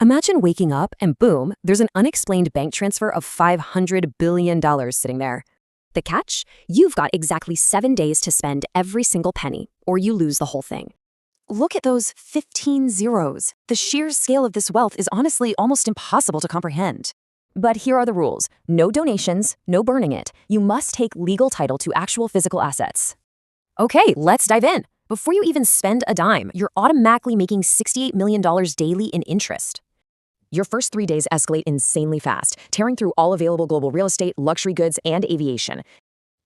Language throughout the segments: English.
Imagine waking up and boom, there's an unexplained bank transfer of $500 billion sitting there. The catch? You've got exactly 7 days to spend every single penny, or you lose the whole thing. Look at those 15 zeros. The sheer scale of this wealth is honestly almost impossible to comprehend. But here are the rules. No donations, no burning it. You must take legal title to actual physical assets. Okay, let's dive in. Before you even spend a dime, you're automatically making $68 million daily in interest. Your first 3 days escalate insanely fast, tearing through all available global real estate, luxury goods, and aviation.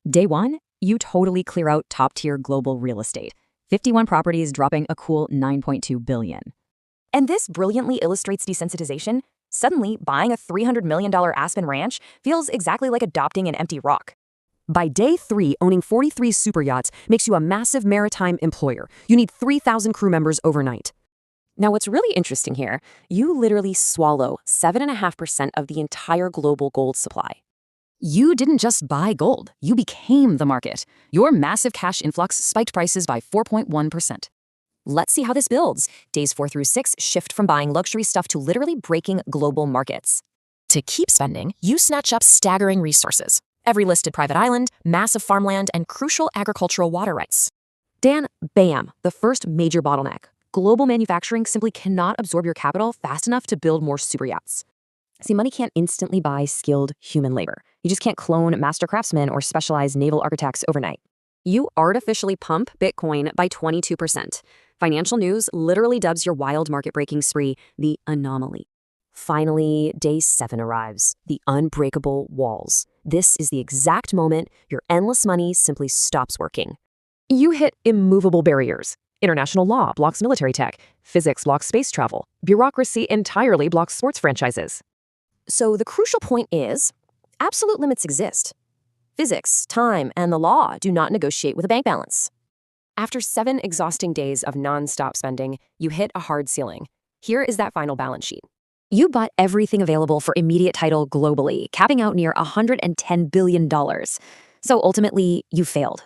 Day 1, you totally clear out top-tier global real estate. 51 properties dropping a cool $9.2 billion. And this brilliantly illustrates desensitization. Suddenly, buying a $300 million Aspen ranch feels exactly like adopting an empty rock. By day 3, owning 43 super yachts makes you a massive maritime employer. You need 3,000 crew members overnight. Now, what's really interesting here, you literally swallow 7.5% of the entire global gold supply. You didn't just buy gold, you became the market. Your massive cash influx spiked prices by 4.1%. Let's see how this builds. Days 4 through 6 shift from buying luxury stuff to literally breaking global markets. To keep spending, you snatch up staggering resources. Every listed private island, massive farmland, and crucial agricultural water rights. Dan, bam, the first major bottleneck. Global manufacturing simply cannot absorb your capital fast enough to build more super yachts. See, money can't instantly buy skilled human labor. You just can't clone master craftsmen or specialized naval architects overnight. You artificially pump Bitcoin by 22%. Financial News literally dubs your wild market-breaking spree the anomaly. Finally, day 7 arrives, the unbreakable walls. This is the exact moment your endless money simply stops working. You hit immovable barriers. International law blocks military tech. Physics blocks space travel. Bureaucracy entirely blocks sports franchises. So the crucial point is, absolute limits exist. Physics, time, and the law do not negotiate with a bank balance. After 7 exhausting days of non-stop spending, you hit a hard ceiling. Here is that final balance sheet. You bought everything available for immediate title globally, capping out near $110 billion. So ultimately, you failed.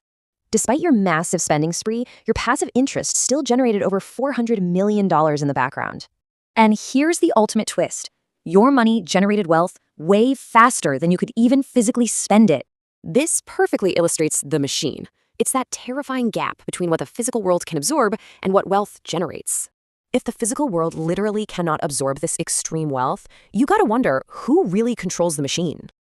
Despite your massive spending spree, your passive interest still generated over $400 million in the background. And here's the ultimate twist. Your money generated wealth way faster than you could even physically spend it. This perfectly illustrates the machine. It's that terrifying gap between what the physical world can absorb and what wealth generates. If the physical world literally cannot absorb this extreme wealth, you gotta wonder who really controls the machine.